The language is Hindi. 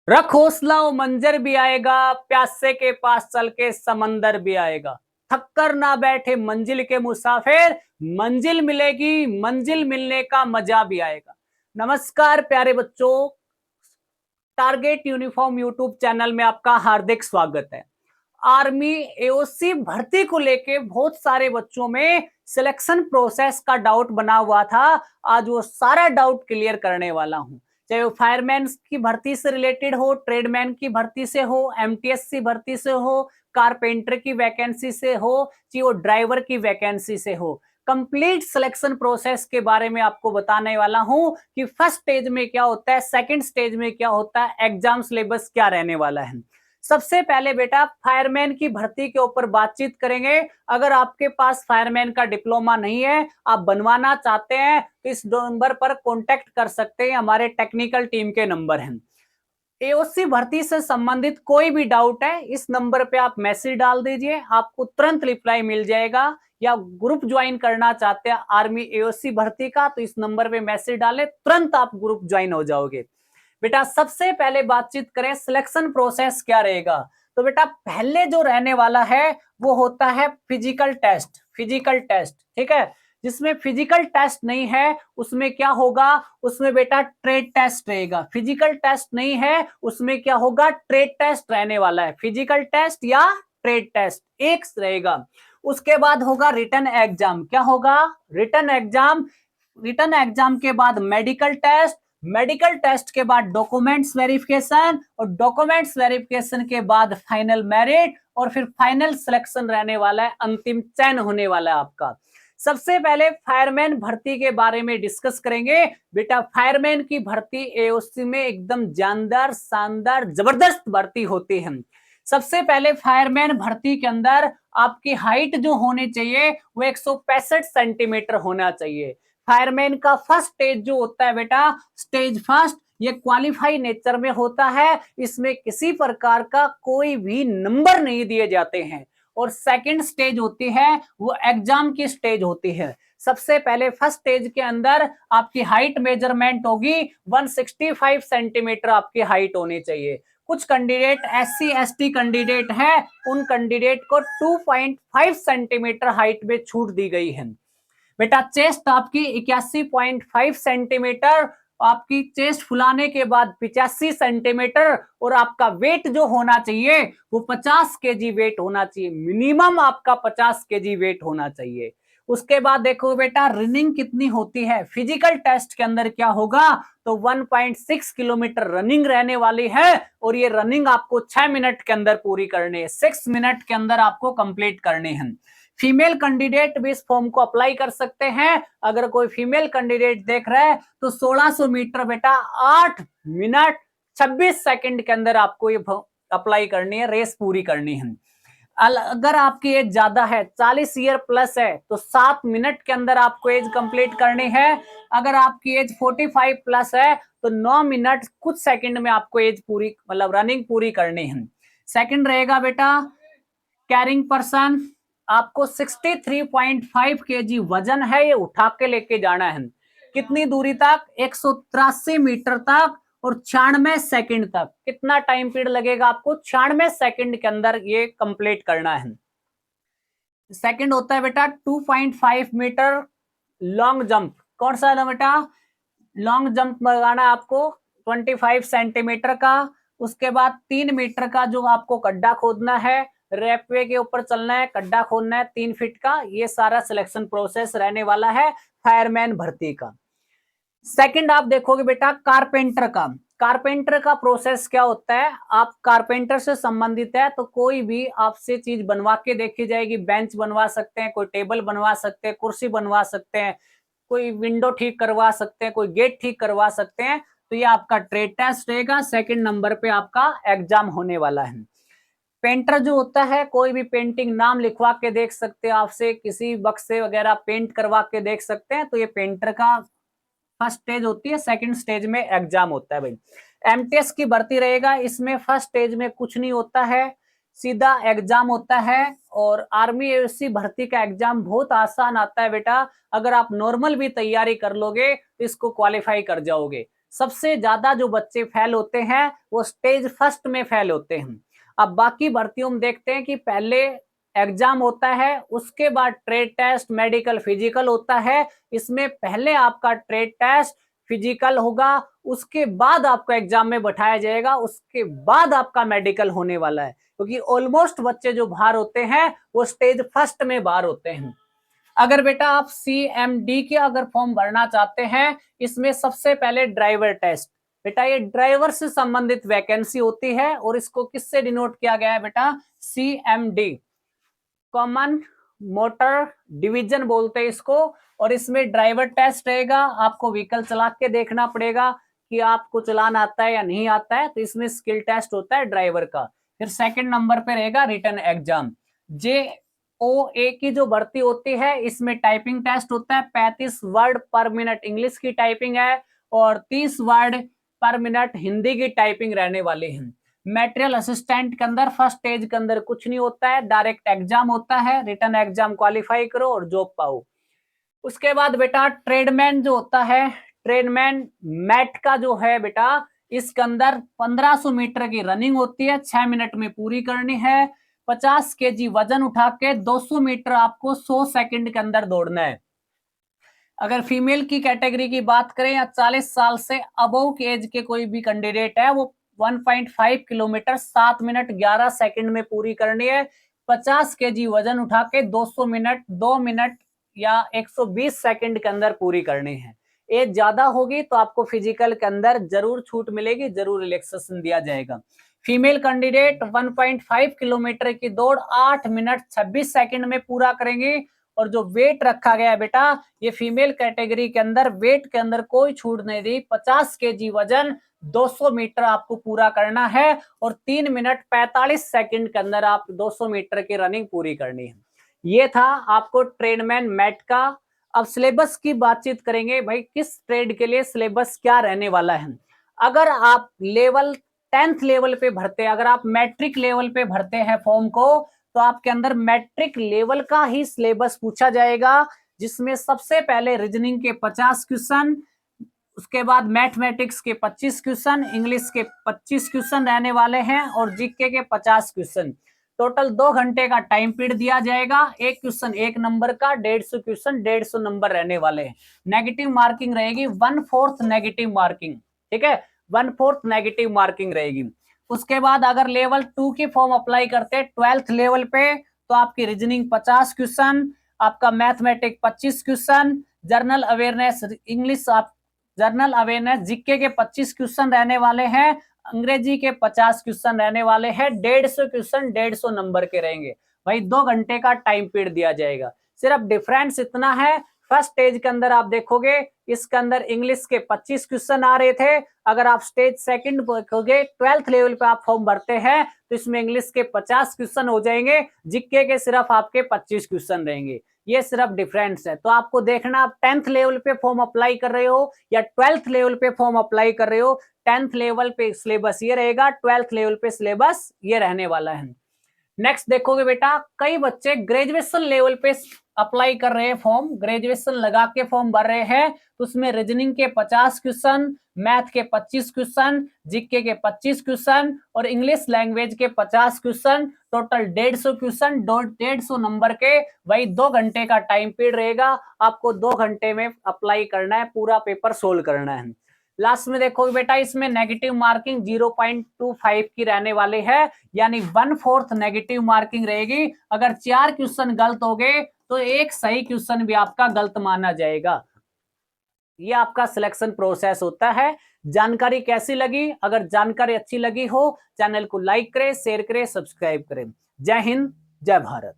रख हौसला वो मंजर भी आएगा, प्यासे के पास चल के समंदर भी आएगा। थक कर ना बैठे मंजिल के मुसाफिर, मंजिल मिलेगी, मंजिल मिलने का मजा भी आएगा। नमस्कार प्यारे बच्चों, टारगेट यूनिफॉर्म यूट्यूब चैनल में आपका हार्दिक स्वागत है। आर्मी एओसी भर्ती को लेके बहुत सारे बच्चों में सिलेक्शन प्रोसेस का डाउट बना हुआ था। आज वो सारा डाउट क्लियर करने वाला हूं। चाहे वो फायरमैन की भर्ती से रिलेटेड हो, ट्रेडमैन की भर्ती से हो, एमटीएस भर्ती से हो, कारपेंटर की वैकेंसी से हो, चाहे वो ड्राइवर की वैकेंसी से हो, कंप्लीट सिलेक्शन प्रोसेस के बारे में आपको बताने वाला हूं कि फर्स्ट स्टेज में क्या होता है, सेकंड स्टेज में क्या होता है, एग्जाम सिलेबस क्या रहने वाला है। सबसे पहले बेटा फायरमैन की भर्ती के ऊपर बातचीत करेंगे। अगर आपके पास फायरमैन का डिप्लोमा नहीं है, आप बनवाना चाहते हैं, तो इस नंबर पर कांटेक्ट कर सकते हैं, हमारे टेक्निकल टीम के नंबर हैं। एओसी भर्ती से संबंधित कोई भी डाउट है, इस नंबर पे आप मैसेज डाल दीजिए, आपको तुरंत रिप्लाई मिल जाएगा। या ग्रुप ज्वाइन करना चाहते हैं आर्मी एओसी भर्ती का, तो इस नंबर पे मैसेज डालें, तुरंत आप ग्रुप ज्वाइन हो जाओगे। बेटा सबसे पहले बातचीत करें सिलेक्शन प्रोसेस क्या रहेगा। तो बेटा पहले जो रहने वाला है वो होता है फिजिकल टेस्ट। फिजिकल टेस्ट ठीक है, जिसमें फिजिकल टेस्ट नहीं है उसमें क्या होगा, उसमें बेटा ट्रेड टेस्ट रहेगा। फिजिकल टेस्ट नहीं है उसमें क्या होगा, ट्रेड टेस्ट रहने वाला है। फिजिकल टेस्ट या ट्रेड टेस्ट एक रहेगा। उसके बाद होगा रिटन एग्जाम। क्या होगा, रिटन एग्जाम। रिटन एग्जाम के बाद मेडिकल टेस्ट, मेडिकल टेस्ट के बाद डॉक्यूमेंट्स वेरिफिकेशन, और डॉक्यूमेंट्स वेरिफिकेशन के बाद फाइनल मेरिट, और फिर फाइनल सिलेक्शन रहने वाला है, अंतिम चयन होने वाला है आपका। सबसे पहले फायरमैन भर्ती के बारे में डिस्कस करेंगे। बेटा फायरमैन की भर्ती एओसी में एकदम जानदार, शानदार, जबरदस्त भर्ती होती है। सबसे पहले फायरमैन भर्ती के अंदर आपकी हाइट जो होनी चाहिए वो 165 सेंटीमीटर होना चाहिए। फायरमैन का फर्स्ट स्टेज जो होता है बेटा, स्टेज फर्स्ट, ये क्वालिफाई नेचर में होता है। इसमें किसी प्रकार का कोई भी नंबर नहीं दिए जाते हैं। और सेकंड स्टेज होती है वो एग्जाम की स्टेज होती है। सबसे पहले फर्स्ट स्टेज के अंदर आपकी हाइट मेजरमेंट होगी, 165 सेंटीमीटर आपकी हाइट होनी चाहिए। कुछ कैंडिडेट एससी एसटी कैंडिडेट है, उन कैंडिडेट को 2.5 सेंटीमीटर हाइट में छूट दी गई है। बेटा चेस्ट आपकी 81.5 सेंटीमीटर, आपकी चेस्ट फुलाने के बाद 85 सेंटीमीटर, और आपका वेट जो होना चाहिए वो 50 केजी वेट होना चाहिए। मिनिमम आपका 50 केजी वेट होना चाहिए। उसके बाद देखो बेटा रनिंग कितनी होती है। फिजिकल टेस्ट के अंदर क्या होगा, तो 1.6 किलोमीटर रनिंग रहने वाली है, और ये रनिंग आपको 6 मिनट के अंदर पूरी करनी है। 6 मिनट के अंदर आपको कंप्लीट करनी है। फीमेल कैंडिडेट भी इस फॉर्म को अप्लाई कर सकते हैं। अगर कोई फीमेल कैंडिडेट देख रहा है तो 1600 मीटर बेटा 8 मिनट 26 सेकंड के अंदर आपको ये अप्लाई करनी है, रेस पूरी करनी है। अगर आपकी एज ज्यादा है, 40 ईयर प्लस है, तो 7 मिनट के अंदर आपको एज कंप्लीट करनी है। अगर आपकी एज 45 प्लस है तो 9 मिनट कुछ सेकंड में आपको एज पूरी, मतलब रनिंग पूरी करनी है। सेकंड रहेगा बेटा कैरिंग पर्सन। आपको 63.5 केजी वजन है, ये उठा के लेके जाना है। कितनी दूरी तक, 183 मीटर तक, और 96 सेकंड तक। कितना टाइम पीरियड लगेगा आपको, 96 सेकंड के अंदर ये कंप्लीट करना है। सेकंड होता है बेटा 2.5 मीटर लॉन्ग जंप। कौन सा है बेटा, लॉन्ग जंप लगाना है आपको 25 सेंटीमीटर का। उसके बाद 3 मीटर का जो आपको गड्ढा खोदना है, रेपवे के ऊपर चलना है, गड्ढा खोदना है 3 फीट का। ये सारा सिलेक्शन प्रोसेस रहने वाला है फायरमैन भर्ती का। सेकंड आप देखोगे बेटा कारपेंटर का। कारपेंटर का प्रोसेस क्या होता है, आप कारपेंटर से संबंधित है तो कोई भी आपसे चीज बनवा के देखी जाएगी। बेंच बनवा सकते हैं, कोई टेबल बनवा सकते हैं, कुर्सी बनवा सकते हैं, कोई विंडो ठीक करवा सकते हैं, कोई गेट ठीक करवा सकते हैं। तो ये आपका ट्रेड टेस्ट रहेगा। सेकंड नंबर पे आपका एग्जाम होने वाला है। पेंटर जो होता है, कोई भी पेंटिंग नाम लिखवा के देख सकते हैं, आपसे किसी बक्से वगैरह पेंट करवा के देख सकते हैं। तो ये पेंटर का फर्स्ट स्टेज होती है। सेकंड स्टेज में एग्जाम होता है भाई। एमटीएस की भर्ती रहेगा, इसमें फर्स्ट स्टेज में कुछ नहीं होता है, सीधा एग्जाम होता है। और आर्मी एओसी भर्ती का एग्जाम बहुत आसान आता है बेटा। अगर आप नॉर्मल भी तैयारी कर लोगे तो इसको क्वालिफाई कर जाओगे। सबसे ज्यादा जो बच्चे फेल होते हैं वो स्टेज फर्स्ट में फेल होते हैं। अब बाकी भर्तियों में देखते हैं कि पहले एग्जाम होता है, उसके बाद ट्रेड टेस्ट, मेडिकल, फिजिकल होता है। इसमें पहले आपका ट्रेड टेस्ट, फिजिकल होगा, उसके बाद आपको एग्जाम में बैठाया जाएगा, उसके बाद आपका मेडिकल होने वाला है। क्योंकि ऑलमोस्ट बच्चे जो बाहर होते हैं वो स्टेज फर्स्ट में बाहर होते हैं। अगर बेटा आप CMD के अगर फॉर्म भरना चाहते हैं, इसमें सबसे पहले ड्राइवर टेस्ट, बेटा ये ड्राइवर से संबंधित वैकेंसी होती है और इसको किससे डिनोट किया गया है बेटा, CMD, कॉमन मोटर डिवीजन बोलते हैं इसको। और इसमें ड्राइवर टेस्ट रहेगा, आपको व्हीकल चला के देखना पड़ेगा कि आपको चलाना आता है या नहीं आता है, तो इसमें स्किल टेस्ट होता है ड्राइवर का। फिर सेकंड नंबर पे रहेगा रिटन एग्जाम। JOA की जो भर्ती होती है इसमें टाइपिंग टेस्ट होता है, 35 वर्ड पर मिनट इंग्लिश की टाइपिंग है और 30 वर्ड पर मिनट हिंदी की टाइपिंग रहने वाली है। मटेरियल असिस्टेंट के अंदर फर्स्ट स्टेज के अंदर कुछ नहीं होता है, डायरेक्ट एग्जाम होता है, रिटन एग्जाम क्वालिफाई करो और जॉब पाओ। उसके बाद बेटा ट्रेडमैन जो होता है, ट्रेडमैन मैट का जो है बेटा, इसके अंदर 1500 मीटर की रनिंग होती है, 6 मिनट में पूरी करनी है। 50 केजी वजन उठा के 200 मीटर आपको 100 सेकंड के अंदर दौड़ना है। अगर फीमेल की कैटेगरी की बात करें या 40 साल से अबव की एज के कोई भी कैंडिडेट है, वो 1.5 किलोमीटर 7 मिनट 11 सेकंड में पूरी करनी है। 50 केजी वजन उठा के 200 मिनट 2 मिनट या 120 सेकंड के अंदर पूरी करनी है। एज ज्यादा होगी तो आपको फिजिकल के अंदर जरूर छूट मिलेगी, जरूर रिलैक्सेशन दिया जाएगा। फीमेल कैंडिडेट 1.5 किलोमीटर की दौड़ 8 मिनट 26 सेकंड में पूरा करेंगे। और जो वेट रखा गया है बेटा, ये फीमेल कैटेगरी के अंदर वेट के अंदर कोई छूट नहीं दी, 50 केजी वजन 200 मीटर आपको पूरा करना है और 3 मिनट 45 सेकंड के अंदर आप 200 मीटर की रनिंग पूरी करनी है। ये था आपको ट्रेडमैन मैट का। अब सिलेबस की बातचीत करेंगे, भाई किस ट्रेड के लिए सिलेबस क्या रहने वाला है। अगर आप लेवल 10th लेवल पे भरते हैं, अगर आप मैट्रिक लेवल पे भरते हैं फॉर्म को, तो आपके अंदर मैट्रिक लेवल का ही सिलेबस पूछा जाएगा, जिसमें सबसे पहले रीजनिंग के 50 क्वेश्चन, उसके बाद मैथमेटिक्स के 25 क्वेश्चन, इंग्लिश के 25 क्वेश्चन रहने वाले हैं और जीके के 50 क्वेश्चन। टोटल 2 घंटे का टाइम पीरियड दिया जाएगा। एक क्वेश्चन 1 नंबर का, 150 क्वेश्चन 150 नंबर रहने वाले हैं। नेगेटिव मार्किंग रहेगी 1/4 नेगेटिव मार्किंग, ठीक है, 1/4 नेगेटिव मार्किंग रहेगी। उसके बाद अगर लेवल 2 की फॉर्म अप्लाई करते हैं 12th लेवल पे, तो आपकी रीजनिंग 50 क्वेश्चन, आपका mathematics 25 question, general awareness English, आप जनरल अवेयरनेस जीके के 25 क्वेश्चन रहने वाले हैं, अंग्रेजी के 50 क्वेश्चन रहने वाले हैं, 150 क्वेश्चन 150 नंबर के रहेंगे। भाई 2 घंटे का टाइम पीरियड दिया जाएगा। सिर्फ डिफरेंस इतना है, फर्स्ट स्टेज के अंदर आप देखोगे इसके अंदर इंग्लिश के 25 क्वेश्चन आ रहे थे। अगर आप स्टेज सेकंड देखोगे 12th लेवल पे आप फॉर्म भरते हैं तो इसमें इंग्लिश के 50 क्वेश्चन हो जाएंगे, जीके के सिर्फ आपके 25 क्वेश्चन रहेंगे। ये सिर्फ डिफरेंस है। तो आपको देखना आप 10th लेवल पे फॉर्म अप्लाई कर रहे हो या 12th लेवल पे फॉर्म अप्लाई कर रहे हो, 10th लेवल पे सिलेबस ये रहेगा, 12th लेवल पे सिलेबस ये रहने वाला है। नेक्स्ट देखोगे बेटा, कई बच्चे ग्रेजुएशन लेवल पे अप्लाई कर रहे हैं फॉर्म, ग्रेजुएशन लगा के फॉर्म भर रहे हैं, तो उसमें रीजनिंग के 50 क्वेश्चन, मैथ के 25 क्वेश्चन, जीके के 25 क्वेश्चन और इंग्लिश लैंग्वेज के 50 क्वेश्चन, टोटल 150 क्वेश्चन 150 नंबर के। वही 2 घंटे का टाइम पीरियड रहेगा, आपको 2 घंटे में अप्लाई करना है, पूरा पेपर सोल्व करना है। लास्ट में देखोगे बेटा, इसमें नेगेटिव मार्किंग 0.25 की रहने वाली है, यानी 1/4 नेगेटिव मार्किंग रहेगी। अगर 4 क्वेश्चन गलत हो गए तो एक सही क्वेश्चन भी आपका गलत माना जाएगा। ये आपका सिलेक्शन प्रोसेस होता है। जानकारी कैसी लगी? अगर जानकारी अच्छी लगी हो, चैनल को लाइक करें, शेयर करें, सब्सक्राइब करें। जय हिंद, जय भारत।